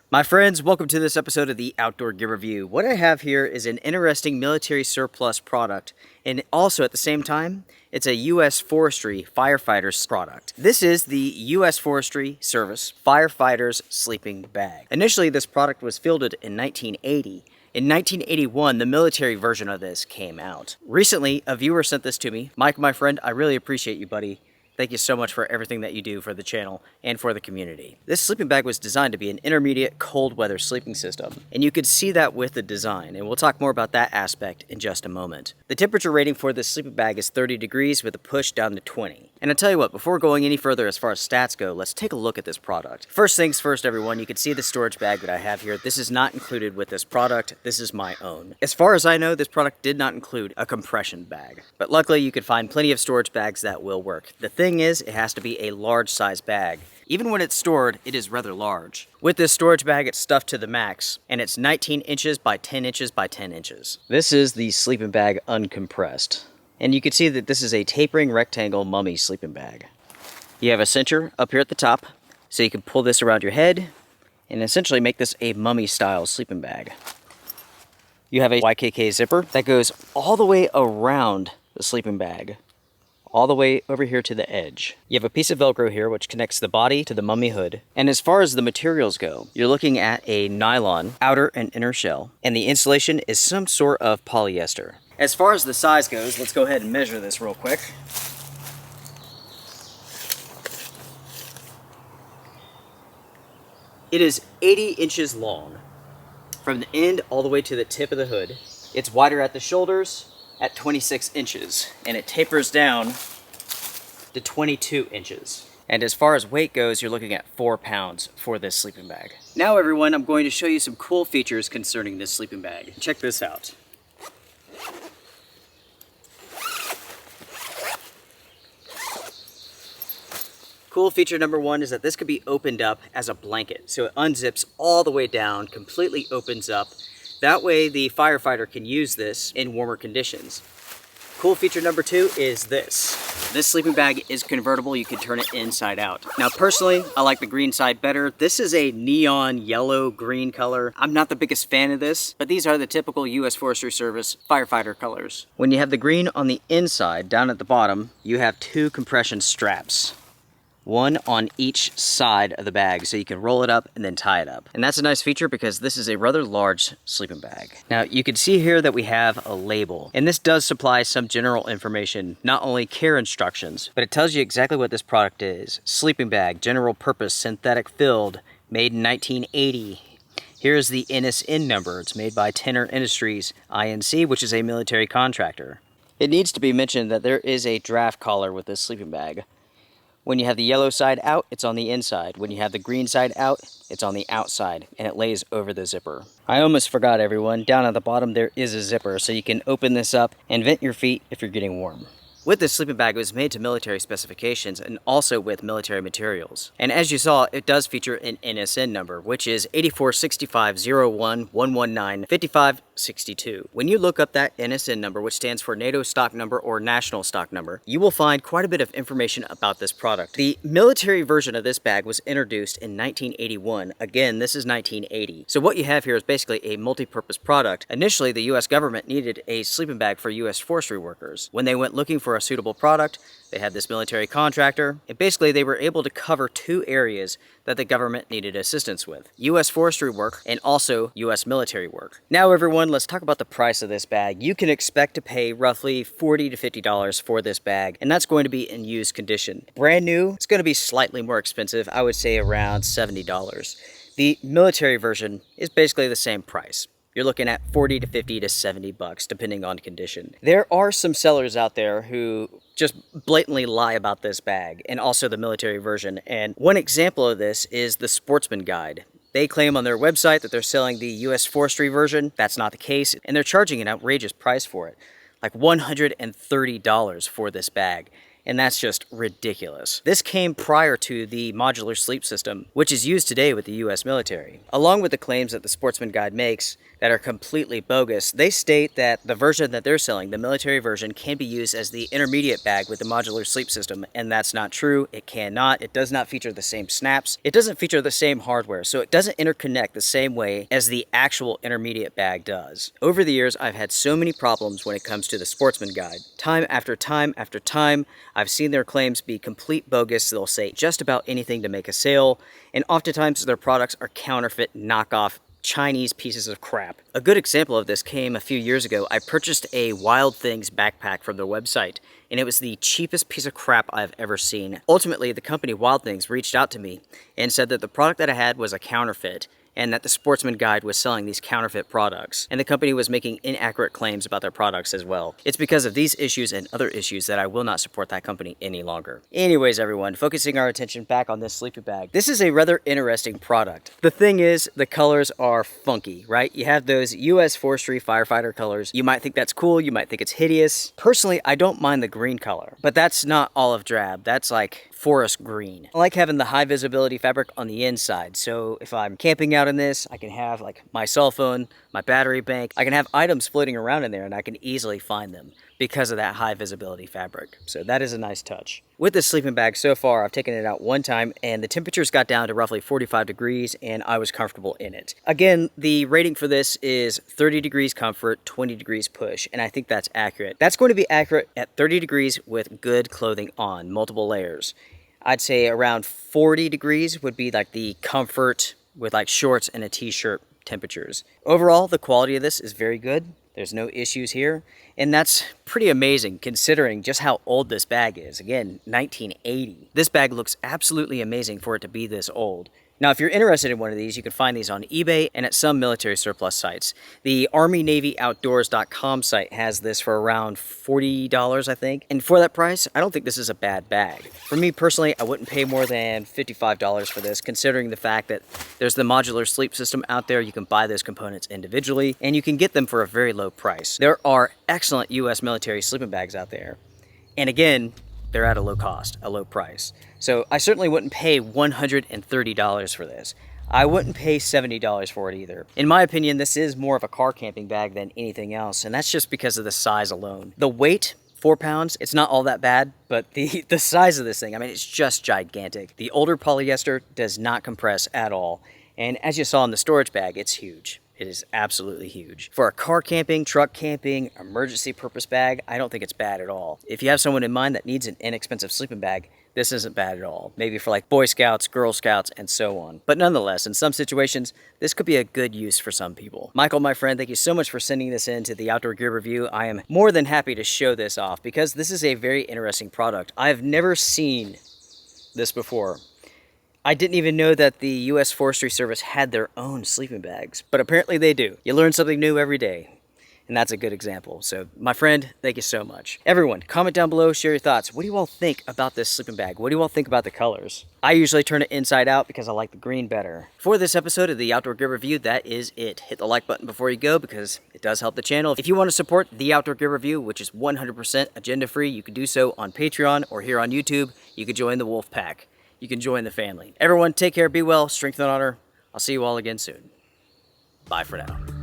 My friends, welcome to this episode of the Outdoor Gear Review. What I have here is an interesting military surplus product, and also at the same time, it's a US Forestry Firefighters product. This is the US Forestry Service Firefighters Sleeping Bag. Initially, this product was fielded in 1980. In 1981, the military version of this came out. Recently, a viewer sent this to me. Mike, my friend, I really appreciate you, buddy. Thank you so much for everything that you do for the channel and for the community. This sleeping bag was designed to be an intermediate cold weather sleeping system, and you could see that with the design, and we'll talk more about that aspect in just a moment. The temperature rating for this sleeping bag is 30 degrees with a push down to 20. And I'll tell you what, before going any further as far as stats go, let's take a look at this product. First things first, everyone, you can see the storage bag that I have here. This is not included with this product. This is my own. As far as I know, this product did not include a compression bag, but luckily you can find plenty of storage bags that will work. The thing is, it has to be a large size bag. Even when it's stored, it is rather large. With this storage bag, it's stuffed to the max, and it's 19 inches by 10 inches by 10 inches. This is the sleeping bag uncompressed. And you can see that this is a tapering rectangle mummy sleeping bag. You have a cincher up here at the top, so you can pull this around your head and essentially make this a mummy style sleeping bag. You have a YKK zipper that goes all the way around the sleeping bag, all the way over here to the edge. You have a piece of Velcro here which connects the body to the mummy hood. And as far as the materials go, you're looking at a nylon outer and inner shell, and the insulation is some sort of polyester. As far as the size goes, let's go ahead and measure this real quick. It is 80 inches long from the end all the way to the tip of the hood. It's wider at the shoulders at 26 inches, and it tapers down to 22 inches. And as far as weight goes, you're looking at 4 pounds for this sleeping bag. Now everyone, I'm going to show you some cool features concerning this sleeping bag. Check this out. Cool feature number one is that this could be opened up as a blanket. So it unzips all the way down, completely opens up. That way the firefighter can use this in warmer conditions. Cool feature number two is this. This sleeping bag is convertible. You can turn it inside out. Now personally, I like the green side better. This is a neon yellow green color. I'm not the biggest fan of this, but these are the typical US Forestry Service firefighter colors. When you have the green on the inside, down at the bottom, you have two compression straps. One on each side of the bag, so you can roll it up and then tie it up. And that's a nice feature because this is a rather large sleeping bag. Now you can see here that we have a label, and this does supply some general information, not only care instructions, but it tells you exactly what this product is. Sleeping bag, general purpose, synthetic filled, made in 1980. Here's the NSN number. It's made by Tennier Industries, INC, which is a military contractor. It needs to be mentioned that there is a draft collar with this sleeping bag. When you have the yellow side out, it's on the inside. When you have the green side out, it's on the outside, and it lays over the zipper. I almost forgot, everyone. Down at the bottom, there is a zipper, so you can open this up and vent your feet if you're getting warm. With this sleeping bag, it was made to military specifications and also with military materials. And as you saw, it does feature an NSN number, which is 846501119562. When you look up that NSN number, which stands for NATO stock number or national stock number, you will find quite a bit of information about this product. The military version of this bag was introduced in 1981. Again, this is 1980. So what you have here is basically a multi-purpose product. Initially, the US government needed a sleeping bag for US forestry workers. When they went looking for a suitable product, they had this military contractor, and basically they were able to cover two areas that the government needed assistance with: US forestry work and also US military work. Now everyone, let's talk about the price of this bag. You can expect to pay roughly $40 to $50 for this bag, and that's going to be in used condition. Brand new, it's going to be slightly more expensive. I would say around $70. The military version is basically the same price. You're looking at 40 to 50 to 70 bucks, depending on condition. There are some sellers out there who just blatantly lie about this bag and also the military version. And one example of this is the Sportsman Guide. They claim on their website that they're selling the US Forestry version. That's not the case, and they're charging an outrageous price for it, like $130 for this bag. and that's just ridiculous. This came prior to the Modular Sleep System, which is used today with the US military. Along with the claims that the Sportsman Guide makes that are completely bogus, they state that the version that they're selling, the military version, can be used as the intermediate bag with the Modular Sleep System, and that's not true. It cannot. It does not feature the same snaps. It doesn't feature the same hardware, so it doesn't interconnect the same way as the actual intermediate bag does. Over the years, I've had so many problems when it comes to the Sportsman Guide. Time after time after time, I've seen their claims be complete bogus. They'll say just about anything to make a sale, and oftentimes their products are counterfeit, knockoff, Chinese pieces of crap. A good example of this came a few years ago. I purchased a Wild Things backpack from their website, and it was the cheapest piece of crap I've ever seen. Ultimately, the company Wild Things reached out to me and said that the product that I had was a counterfeit, and that the Sportsman Guide was selling these counterfeit products, and the company was making inaccurate claims about their products as well. It's because of these issues and other issues that I will not support that company any longer. Anyways, everyone, focusing our attention back on this sleeping bag. This is a rather interesting product. The thing is, the colors are funky, right? You have those US Forestry firefighter colors. You might think that's cool, you might think it's hideous. Personally, I don't mind the green color, but that's not olive drab. That's like forest green. I like having the high visibility fabric on the inside, so if I'm camping out in this, I can have like my cell phone, my battery bank, I can have items floating around in there and I can easily find them because of that high visibility fabric. So that is a nice touch. With this sleeping bag so far, I've taken it out one time and the temperatures got down to roughly 45 degrees and I was comfortable in it. Again, the rating for this is 30 degrees comfort, 20 degrees push, and I think that's accurate. That's going to be accurate at 30 degrees with good clothing on, multiple layers. I'd say around 40 degrees would be like the comfort with like shorts and a t-shirt temperatures. Overall, the quality of this is very good. There's no issues here, and that's pretty amazing considering just how old this bag is. Again, 1980. This bag looks absolutely amazing for it to be this old. Now, if you're interested in one of these, you can find these on eBay and at some military surplus sites. The ArmyNavyOutdoors.com site has this for around $40, I think. And for that price, I don't think this is a bad bag. For me personally, I wouldn't pay more than $55 for this, considering the fact that there's the modular sleep system out there. You can buy those components individually, and you can get them for a very low price. There are excellent US military sleeping bags out there. And again, they're at a low cost, a low price. So I certainly wouldn't pay $130 for this. I wouldn't pay $70 for it either. In my opinion, this is more of a car camping bag than anything else, and that's just because of the size alone. The weight, 4 pounds, it's not all that bad, but the size of this thing, I mean, it's just gigantic. The older polyester does not compress at all, and as you saw in the storage bag, it's huge. It is absolutely huge. For a car camping, truck camping, emergency purpose bag, I don't think it's bad at all. If you have someone in mind that needs an inexpensive sleeping bag, this isn't bad at all. Maybe for like Boy Scouts, Girl Scouts, and so on. But nonetheless, in some situations, this could be a good use for some people. Michael, my friend, thank you so much for sending this in to the Outdoor Gear Review. I am more than happy to show this off because this is a very interesting product. I've never seen this before. I didn't even know that the US Forestry Service had their own sleeping bags, but apparently they do. You learn something new every day, and that's a good example. So, my friend, thank you so much. Everyone, comment down below, share your thoughts. What do you all think about this sleeping bag? What do you all think about the colors? I usually turn it inside out because I like the green better. For this episode of the Outdoor Gear Review, that is it. Hit the like button before you go because it does help the channel. If you want to support the Outdoor Gear Review, which is 100% agenda-free, you can do so on Patreon or here on YouTube. You can join the Wolf Pack. You can join the family. Everyone, take care, be well, strength and honor. I'll see you all again soon. Bye for now.